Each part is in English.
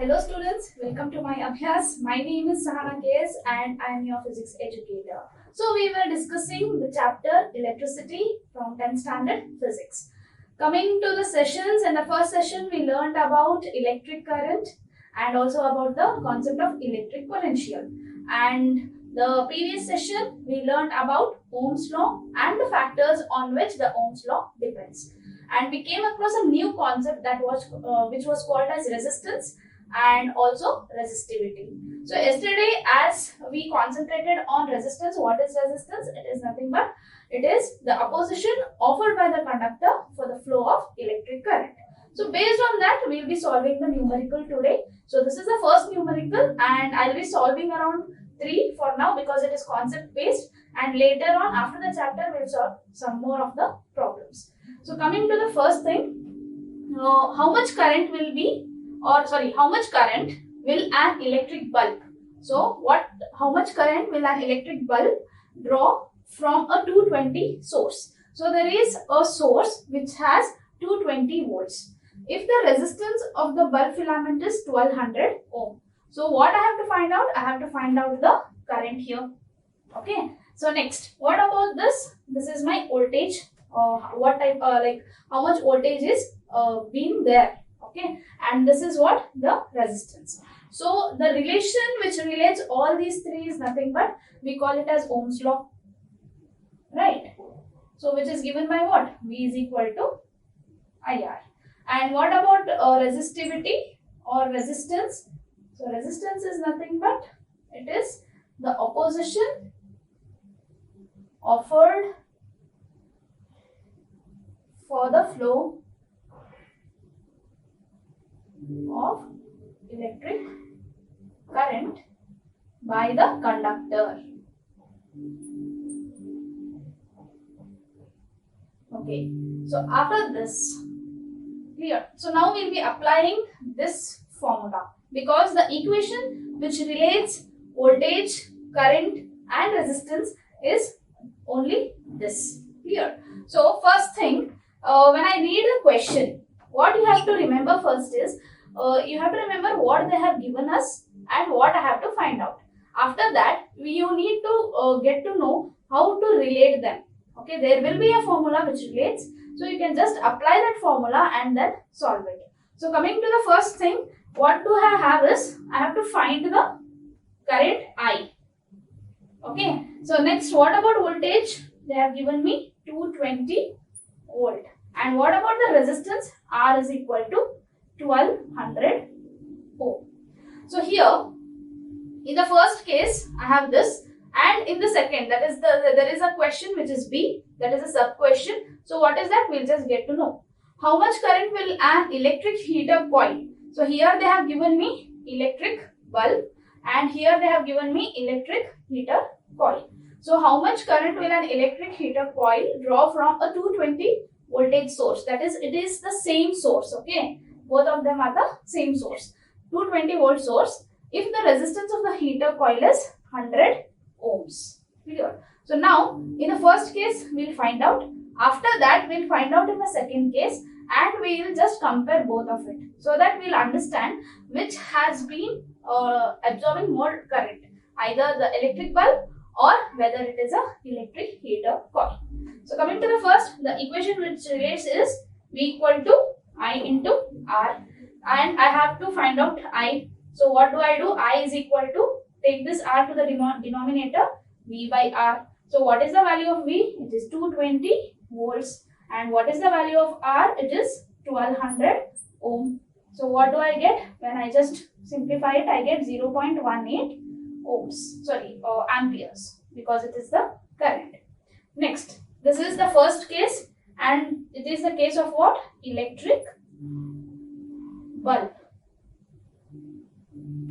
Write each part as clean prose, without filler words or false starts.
Hello students, welcome to my Abhyas. My name is Sahana KS and I am your physics educator. So we were discussing the chapter electricity from 10th standard physics. Coming to the sessions, in the first session we learned about electric current and also about the concept of electric potential. And the previous session we learned about Ohms Law and the factors on which the Ohms Law depends. And we came across a new concept that was which was called as resistance and also resistivity. So yesterday, as we concentrated on resistance, what is resistance? It is nothing but it is the opposition offered by the conductor for the flow of electric current. So based on that, we will be solving the numerical today. So this is the first numerical and I will be solving around 3 for now because it is concept based, and later on after the chapter we will solve some more of the problems. So coming to the first thing, how much current will an electric bulb? So how much current will an electric bulb draw from a 220 source? So there is a source which has 220 volts. If the resistance of the bulb filament is 1200 ohm. So what I have to find out? I have to find out the current here. Okay. So next, what about this? This is my voltage. What type, how much voltage is being there? Okay, and this is what the resistance. So the relation which relates all these three is nothing but we call it as Ohm's law, right? So which is given by what? V is equal to IR. And what about resistivity or resistance? So resistance is nothing but it is the opposition offered for the flow of electric current by the conductor. Okay, so after this, clear. So now we will be applying this formula because the equation which relates voltage, current and resistance is only this. Clear. So first thing, when I read the question, what you have to remember first is, you have to remember what they have given us and what I have to find out. After that, you need to get to know how to relate them. Okay, there will be a formula which relates. So you can just apply that formula and then solve it. So coming to the first thing, what do I have is, I have to find the current I. Okay, so next, what about voltage? They have given me 220 volt. And what about the resistance? R is equal to 1200 ohm. So here, in the first case, I have this, and in the second, that is there is a question which is B, that is a sub question. So what is that? We'll just get to know. How much current will an electric heater coil? So here they have given me electric bulb, and here they have given me electric heater coil. So how much current will an electric heater coil draw from a 220 voltage source? That is, it is the same source. Okay, both of them are the same source, 220 volt source, if the resistance of the heater coil is 100 ohms. Clear. So now in the first case we'll find out, after that we'll find out in the second case, and we will just compare both of it so that we'll understand which has been absorbing more current, either the electric bulb or whether it is a electric heater coil. So coming to the first, the equation which relates is V equal to I into R, and I have to find out I. So what do? I is equal to, take this R to the denominator, V by R. So what is the value of V? It is 220 volts. And what is the value of R? It is 1200 ohm. So what do I get? When I just simplify it, I get 0.18 ohms. Amperes, because it is the current. Next, this is the first case, and it is the case of what? Electric bulb.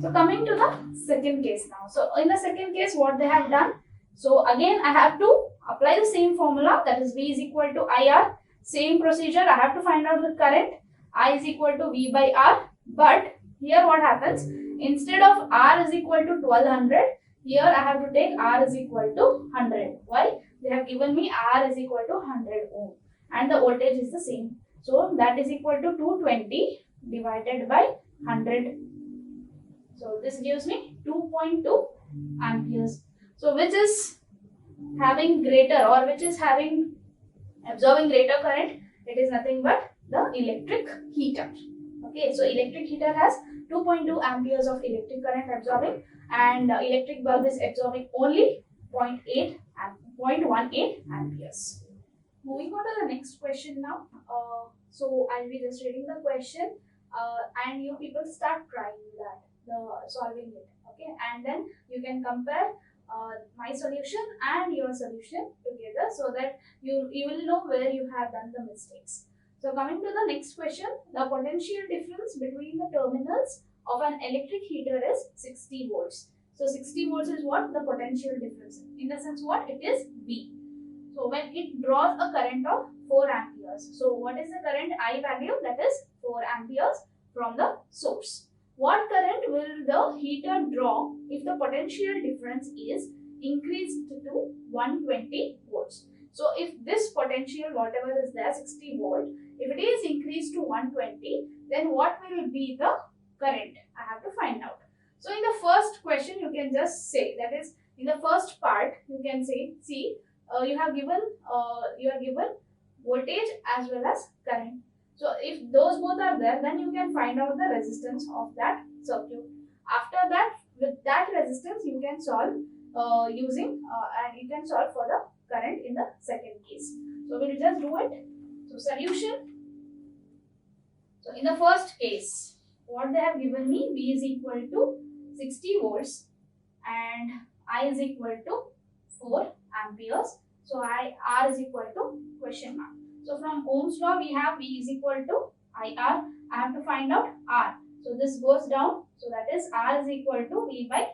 So coming to the second case now. So in the second case, what they have done? So again, I have to apply the same formula, that is V is equal to IR. Same procedure, I have to find out the current. I is equal to V by R. But here what happens? Instead of R is equal to 1200, here I have to take R is equal to 100. Why? They have given me R is equal to 100 ohm and the voltage is the same. So that is equal to 220 divided by 100. So this gives me 2.2 amperes. So which is having greater, or which is having absorbing greater current? It is nothing but the electric heater. Okay, so electric heater has 2.2 amperes of electric current absorbing, and electric bulb is absorbing only 0.18 amperes. Moving on to the next question now. So I'll be just reading the question, and you people start trying that, solving it. Okay, and then you can compare my solution and your solution together, so that you will know where you have done the mistakes. So coming to the next question, the potential difference between the terminals of an electric heater is 60 volts. So 60 volts is what? The potential difference. In the sense what? It is V. So when it draws a current of 4 amperes. So what is the current I value? That is 4 amperes from the source. What current will the heater draw if the potential difference is increased to 120 volts? So if this potential, whatever is there, 60 volt, if it is increased to 120, then what will be the current? I have to find out. So in the first question, you can just say, that is in the first part, you can say, see, you are given voltage as well as current. So if those both are there, then you can find out the resistance of that circuit. After that, with that resistance, you can solve and you can solve for the current in the second case. So we'll just do it. So solution. So in the first case, what they have given me, V is equal to 60 volts and I is equal to 4 amperes. So R is equal to question mark. So from Ohm's law, we have V is equal to IR. I have to find out R. So this goes down. So that is R is equal to V by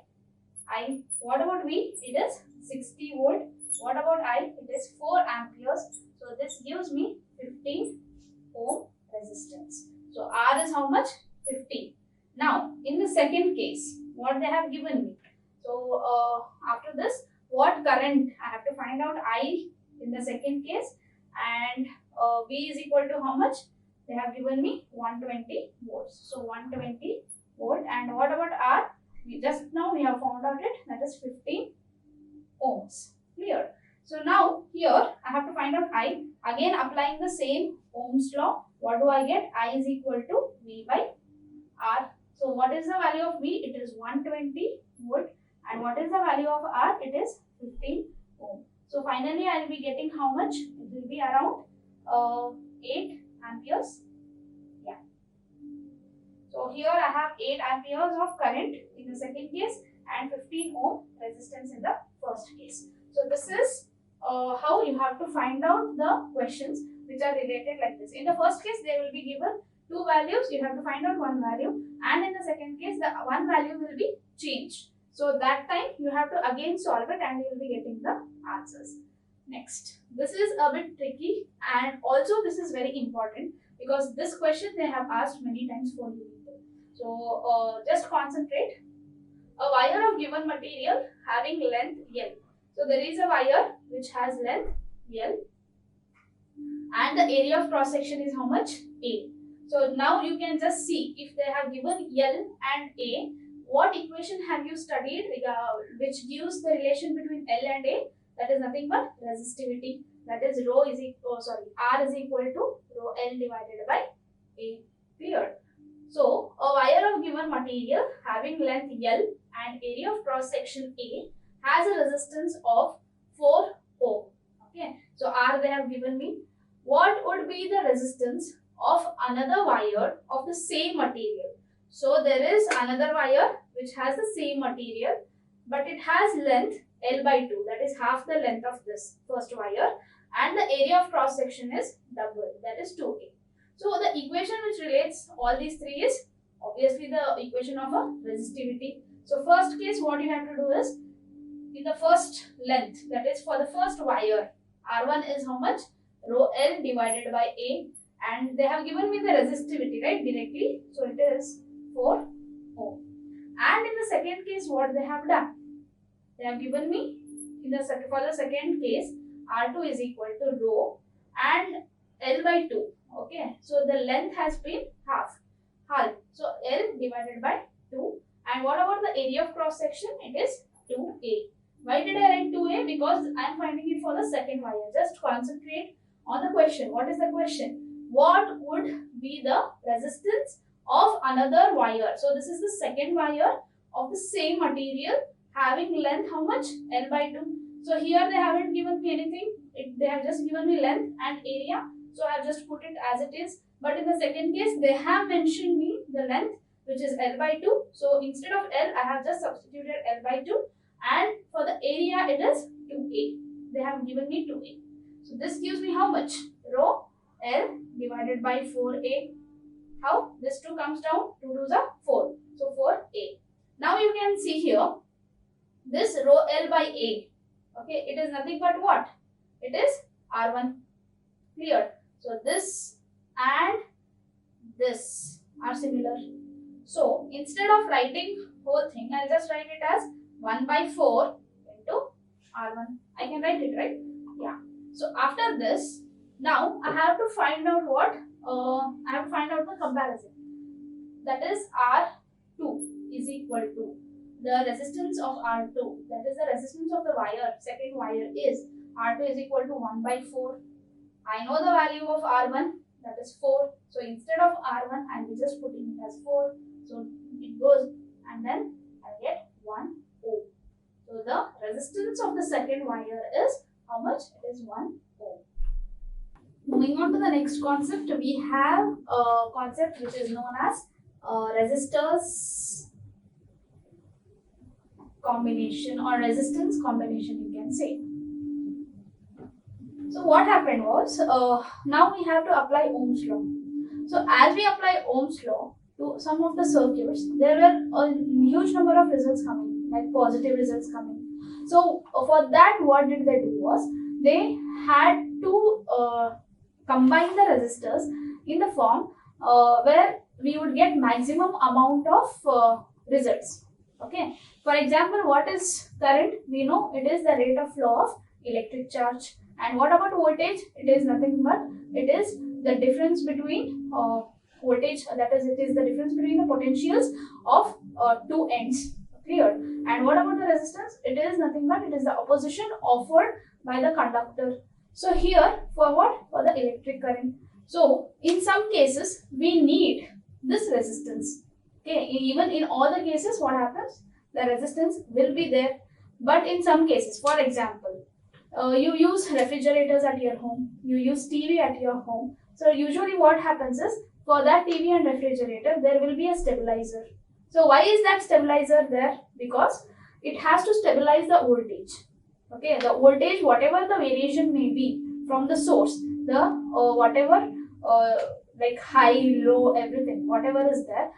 I. What about V? It is 60 volt. What about I? It is 4 amperes. So this gives me 15 ohm resistance. So R is how much? 15. Now in the second case, what they have given me. So after this, what current? I have to find out I in the second case, and V is equal to how much? They have given me 120 volts. So 120 volt. And what about R? We just now we have found out it, that is 15 ohms. Clear? So now here I have to find out I. Again applying the same Ohm's law. What do I get? I is equal to V by R. So what is the value of V? It is 120 volt. And what is the value of R? It is 15 ohm. So finally I will be getting how much? It will be around 8 amperes. Yeah. So here I have 8 amperes of current in the second case and 15 ohm resistance in the first case. So this is how you have to find out the questions which are related like this. In the first case, they will be given 2 values. You have to find out 1 value, and in the second case, the 1 value will be changed. So that time you have to again solve it, and you will be getting the answers. Next, this is a bit tricky, and also this is very important because this question they have asked many times for you people. So just concentrate. A wire of given material having length L. So there is a wire which has length L, and the area of cross section is how much? A. So now you can just see if they have given L and A, what equation have you studied which gives the relation between L and A? That is nothing but resistivity. That is R is equal to rho L divided by A. Clear? So a wire of given material having length L and area of cross section A has a resistance of 4 ohm. Okay. So R they have given me. What would be the resistance of another wire of the same material? So there is another wire which has the same material, but it has length L by 2, that is half the length of this first wire, and the area of cross section is double, that is 2A. So the equation which relates all these three is obviously the equation of a resistivity. So first case, what you have to do is, in the first length, that is for the first wire, R1 is how much? Rho L divided by A, and they have given me the resistivity, right, directly. So it is 4 ohm. And in the second case, what they have done? They have given me for the second case, R2 is equal to rho and L by 2. Okay, so the length has been half. So L divided by 2, And what about the area of cross section? It is 2A. Why did I write 2A? Because I am finding it for the second wire. Just concentrate on the question. What is the question? What would be the resistance of another wire? So this is the second wire of the same material having length how much? L by 2. So here they haven't given me anything. They have just given me length and area. So I have just put it as it is. But in the second case, they have mentioned me the length, which is L by 2. So instead of L, I have just substituted L by 2. And for the area, it is 2A. They have given me 2A. So this gives me how much? Rho L divided by 4A. How? This 2 comes down. 2 2s are 4. So 4A. Now you can see here, this rho L by A. Okay, it is nothing but what? It is R1. Clear? So this and this are similar. So instead of writing whole thing, I'll just write it as 1 by 4 into R1. I can write it, right? Yeah. So after this, now I have to find out what? I have to find out the comparison. That is R2 is equal to the resistance of R2. That is the resistance of the wire, second wire is R2 is equal to 1 by 4. I know the value of R1, that is 4. So instead of R1, I will just putting it as 4. So it goes and then I get 1 ohm. So the resistance of the second wire is how much? It is 1 ohm. Moving on to the next concept, we have a concept which is known as resistors combination or resistance combination, you can say. So what happened was, now we have to apply Ohm's law. So as we apply Ohm's law to some of the circuits, there were a huge number of results coming, like positive results coming. So for that, what did they do was, they had to combine the resistors in the form where we would get maximum amount of results. Okay. For example, what is current? We know it is the rate of flow of electric charge. And what about voltage? It is nothing but it is the difference between voltage, that is, it is the difference between the potentials of two ends. Clear? And what about the resistance? It is nothing but it is the opposition offered by the conductor. So here, for what? For the electric current. So in some cases, we need this resistance. Okay, even in all the cases, what happens? The resistance will be there. But in some cases, for example, you use refrigerators at your home, you use TV at your home. So usually what happens is, for that TV and refrigerator, there will be a stabilizer. So why is that stabilizer there? Because it has to stabilize the voltage. Okay, the voltage, whatever the variation may be from the source, the whatever like high, low, everything, whatever is there,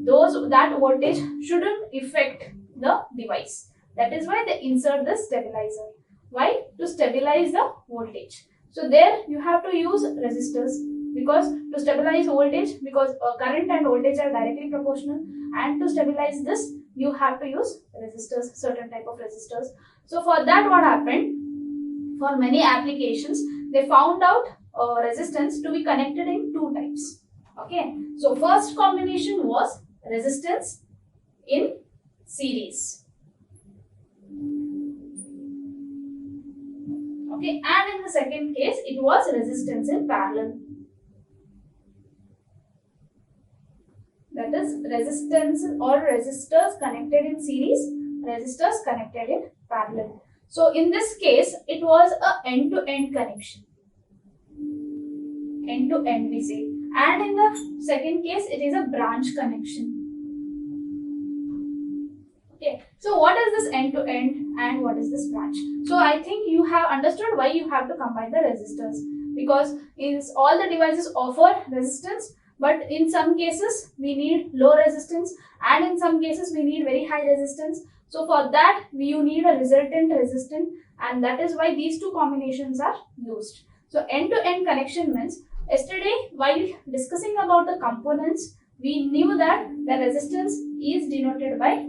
that voltage shouldn't affect the device. That is why they insert the stabilizer. Why? To stabilize the voltage. So there you have to use resistors, because to stabilize voltage, because current and voltage are directly proportional, and to stabilize this you have to use resistors, certain type of resistors. So for that, what happened? For many applications, they found out resistance to be connected in two types. Okay, so first combination was resistance in series. Okay, and in the second case, it was resistance in parallel. That is resistance or resistors connected in series, resistors connected in parallel. So in this case, it was a end-to-end connection. End-to-end we say. And in the second case, it is a branch connection. Okay, so what is this end-to-end and what is this branch? So I think you have understood why you have to combine the resistors, because all the devices offer resistance, but in some cases we need low resistance, and in some cases we need very high resistance. So for that you need a resultant resistance, and that is why these two combinations are used. So end-to-end connection means, yesterday while discussing about the components, we knew that the resistance is denoted by